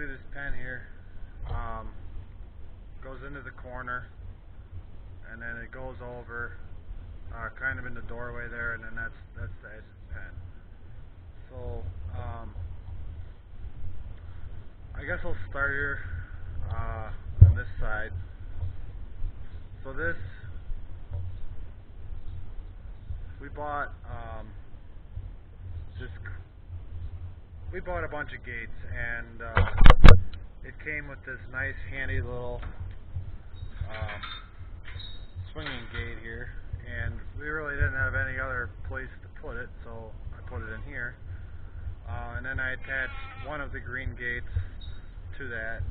basically this pen here goes into the corner, and then it goes over kind of in the doorway there, and then that's the edge of the pen. So I guess I'll start here on this side. So this, we bought a bunch of gates, and it came with this nice handy little swinging gate here, and we really didn't have any other place to put it, so I put it in here. And then I attached one of the green gates to that,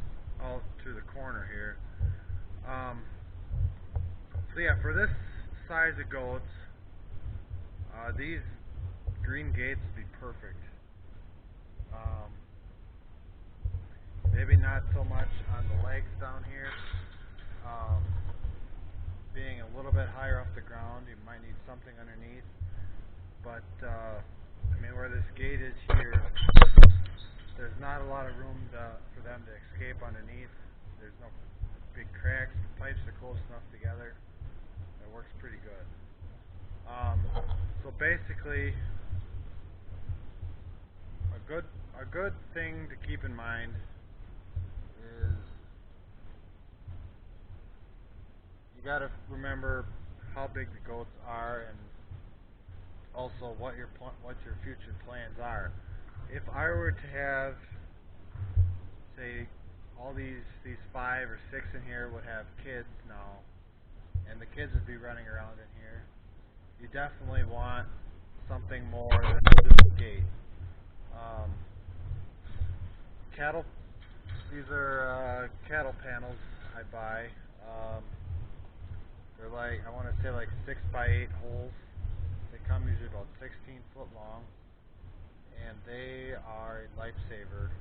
all to the corner here. So yeah, for this size of goats, these green gates would be perfect. Maybe not so much on the legs down here. Being a little bit higher off the ground, you might need something underneath. But I mean, where this gate is here, there's not a lot of room for them to escape underneath. There's no big cracks. The pipes are close enough together. It works pretty good. So basically, a good thing to keep in mind is you got to remember how big the goats are, and also what your future plans are. If I were to have, say, all these 5 or 6 in here would have kids now, and the kids would be running around in here, you definitely want something more than just a gate. Cattle, these are cattle panels I buy. They're like, I want to say like 6 by 8 holes. They come usually about 16 foot long, and they are a lifesaver.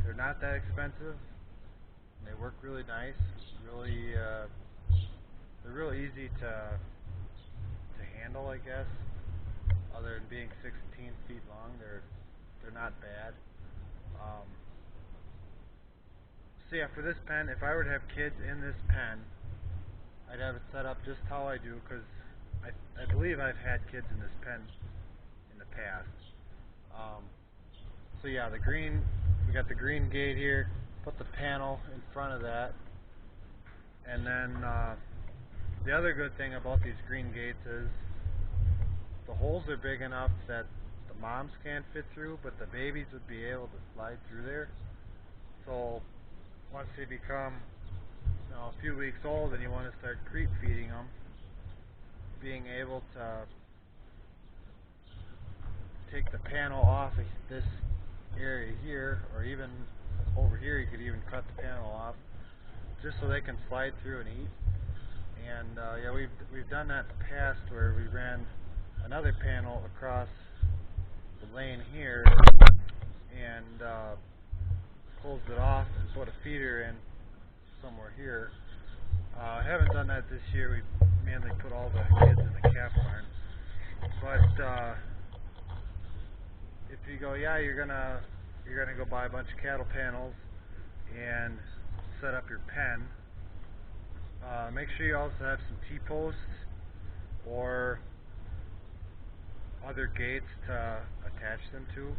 They're not that expensive, and they work really nice. Really, they're real easy to handle, I guess. Other than being 16 feet long, they're not bad. So yeah, for this pen, if I were to have kids in this pen, I'd have it set up just how I do, because I believe I've had kids in this pen in the past. So yeah, we got the green gate here. Put the panel in front of that, and then the other good thing about these green gates is the holes are big enough that the moms can't fit through, but the babies would be able to slide through there. So once they become a few weeks old and you want to start creep feeding them, being able to take the panel off of this area here, or even over here, you could even cut the panel off just so they can slide through and eat. And yeah, we've done that in the past where we ran another panel across the lane here and closed it off and put a feeder in somewhere here. I haven't done that this year. We mainly put all the kids in the calf barn. But if you go, yeah, you're gonna go buy a bunch of cattle panels and set up your pen, make sure you also have some T-posts or other gates to attach them to.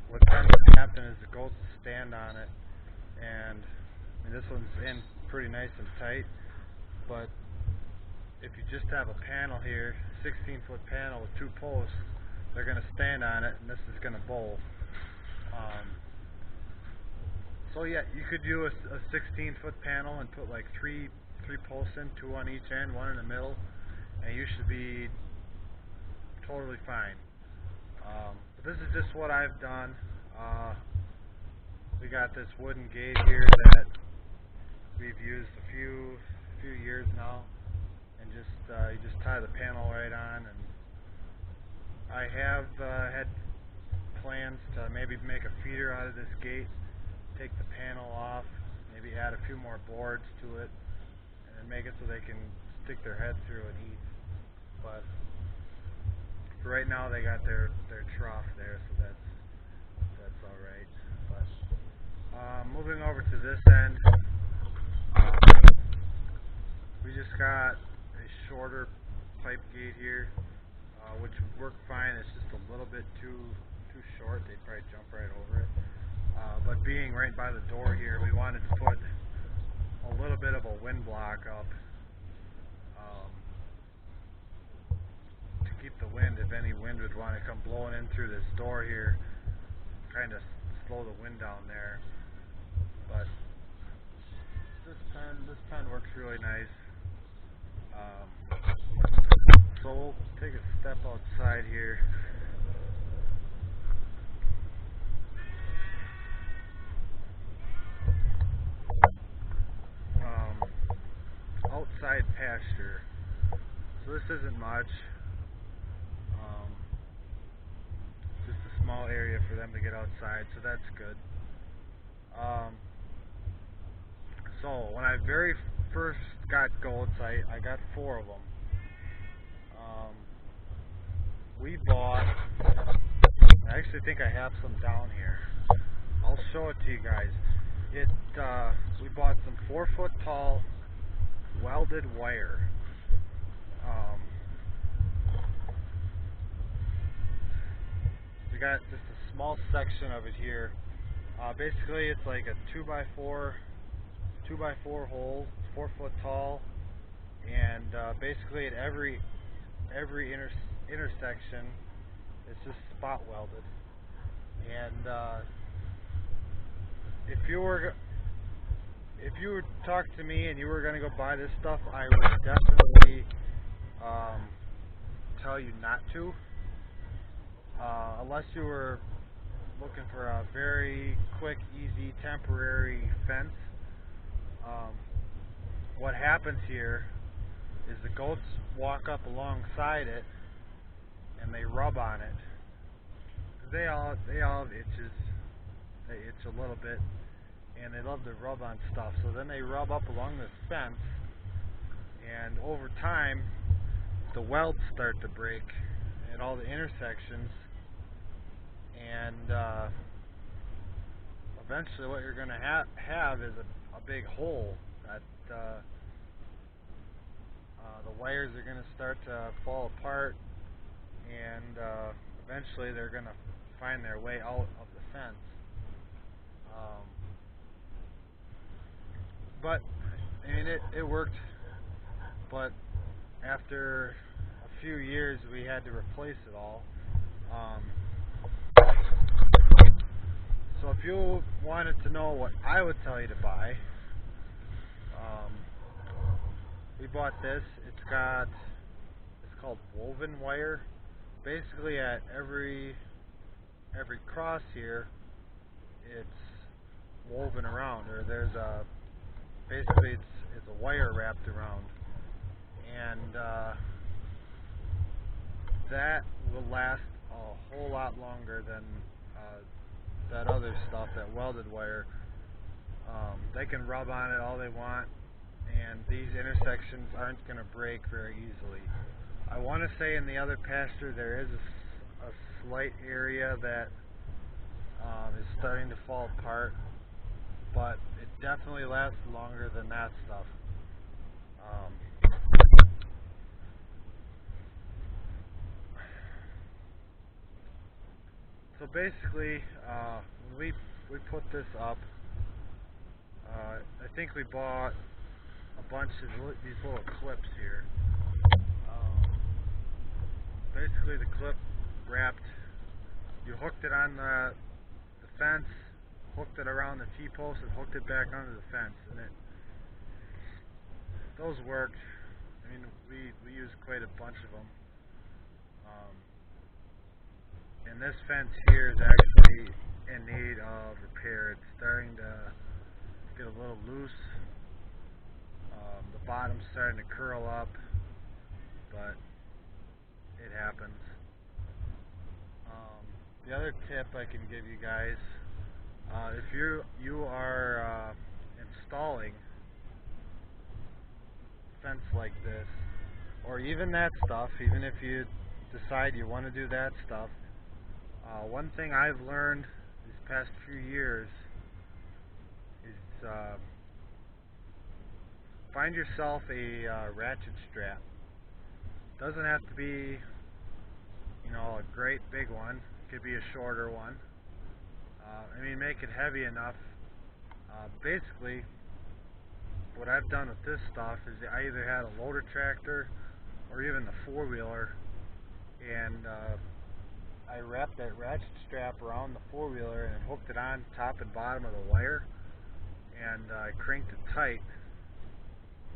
What tends to happen is the goats stand on it, and I mean, this one's in pretty nice and tight, but if you just have a panel here, 16-foot panel with 2 posts, they're going to stand on it, and this is going to bowl. So yeah, you could do a 16-foot panel and put like 3 posts in, 2 on each end, 1 in the middle, and you should be totally fine. But this is just what I've done. We got this wooden gate here that we've used a few years now, and you just tie the panel right on. And I have had plans to maybe make a feeder out of this gate, take the panel off, maybe add a few more boards to it, and then make it so they can stick their head through and eat. But for right now, they got their trough there, so that's Moving over to this end, uh, we just got a shorter pipe gate here, which would work fine. It's just a little bit too short. They'd probably jump right over it. But being right by the door here, we wanted to put a little bit of a wind block up um, to keep the wind, if any wind would want to come blowing in through this door here, kind of slow the wind down there. But this pen works really nice. So we'll take a step outside here. Outside pasture. So this isn't much. Just a small area for them to get outside, so that's good. So when I very first got goats, I got 4 of them. We bought, I actually think I have some down here. I'll show it to you guys. We bought some 4-foot tall welded wire. We got just a small section of it here. Basically, it's like a 2x4 hole, 4 foot tall, and basically at every intersection, it's just spot welded. And if you were to talk to me and you were going to go buy this stuff, I would definitely tell you not to, unless you were looking for a very quick, easy, temporary fence. What happens here is the goats walk up alongside it and they rub on it. They all have itches. They itch a little bit, and they love to rub on stuff. So then they rub up along this fence, and over time, the welds start to break at all the intersections, and eventually what you're going to have is a big hole that the wires are going to start to fall apart, and eventually they're going to find their way out of the fence. But I mean, it worked. But after a few years, we had to replace it all. So if you wanted to know what I would tell you to buy, we bought this. It's called woven wire. Basically, at every cross here, it's woven around, or basically it's a wire wrapped around, and that will last a whole lot longer than that other stuff, that welded wire. They can rub on it all they want, and these intersections aren't going to break very easily. I want to say in the other pasture there is a slight area that is starting to fall apart, but it definitely lasts longer than that stuff. So basically, when we put this up, I think we bought a bunch of these little clips here. Basically, the clip wrapped. You hooked it on the fence, hooked it around the T-post, and hooked it back onto the fence, and those worked. I mean, we used quite a bunch of them. And this fence here is actually in need of repair. It's starting to get a little loose. The bottom's starting to curl up, but it happens. The other tip I can give you guys, if you are installing a fence like this, or even that stuff, even if you decide you want to do that stuff, one thing I've learned these past few years find yourself a ratchet strap. Doesn't have to be, a great big one. It could be a shorter one. Make it heavy enough. Basically, what I've done with this stuff is I either had a loader tractor or even the four-wheeler, and I wrapped that ratchet strap around the four-wheeler and hooked it on top and bottom of the wire, and I cranked it tight.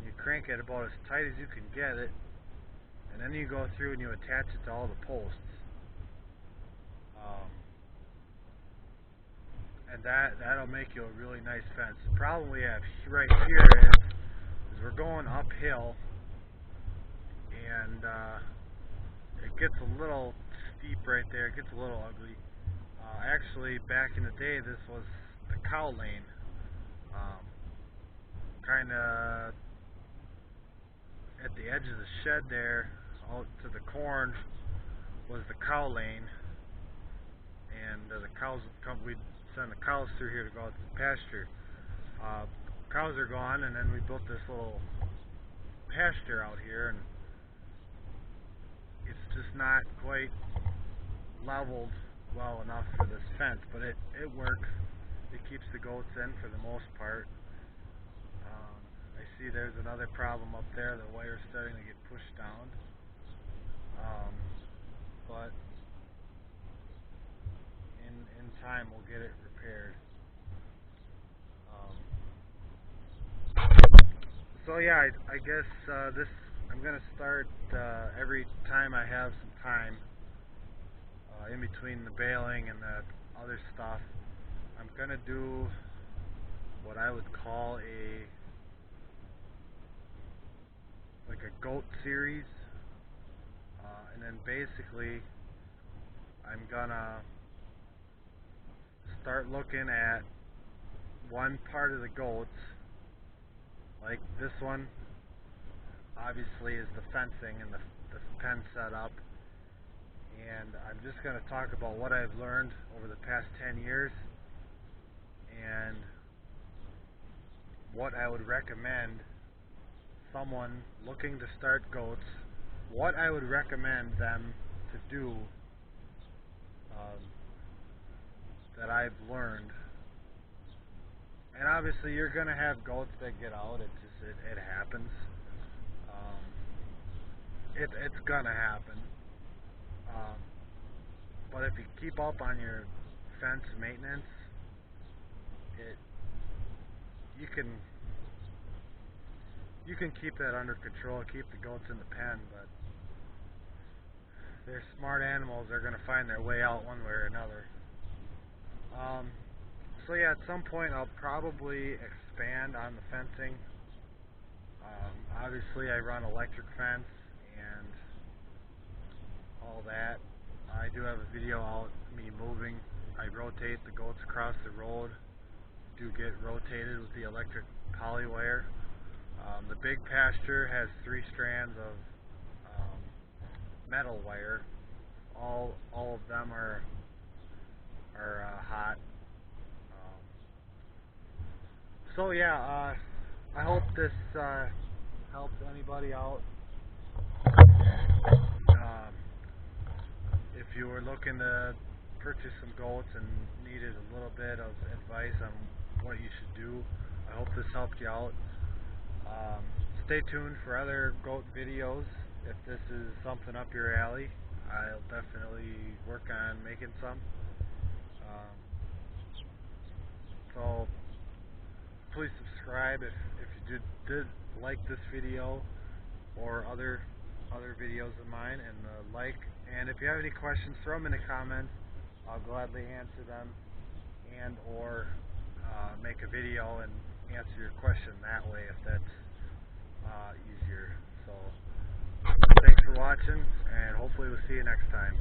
You crank it about as tight as you can get it, and then you go through and you attach it to all the posts. And that'll make you a really nice fence. The problem we have right here is we're going uphill, and it gets a little steep right there. It gets a little ugly. Actually, back in the day, this was the cow lane. Kind of at the edge of the shed there, out to the corn, was the cow lane, and the cows would come. We'd send the cows through here to go out to the pasture. Cows are gone, and then we built this little pasture out here, and it's just not quite leveled well enough for this fence, but it works. It keeps the goats in for the most part. I see there's another problem up there. The wire's starting to get pushed down, but in time we'll get it repaired. So yeah, I guess I'm gonna start every time I have some time in between the baling and the other stuff. I'm gonna do what I would call a goat series, and then basically I'm gonna start looking at one part of the goats, like this one obviously is the fencing and the pen setup, and I'm just going to talk about what I've learned over the past 10 years and what I would recommend someone looking to start goats, what I would recommend them to do that I've learned. And obviously you're going to have goats that get out. It happens. It's going to happen. But if you keep up on your fence maintenance, you can keep that under control, keep the goats in the pen, but they're smart animals. They're going to find their way out one way or another. So yeah, at some point I'll probably expand on the fencing. Obviously I run electric fence and all that. I do have a video out me moving. I rotate the goats across the road. Do get rotated with the electric poly wire. The big pasture has 3 strands of metal wire. All of them are hot. So yeah, I hope this helps anybody out. If you were looking to purchase some goats and needed a little bit of advice on what you should do, I hope this helped you out. Stay tuned for other goat videos. If this is something up your alley, I'll definitely work on making some. So please subscribe if you did like this video or other videos of mine, and and if you have any questions, throw them in the comments. I'll gladly answer them and or make a video and answer your question that way if that's easier. So thanks for watching, and hopefully we'll see you next time.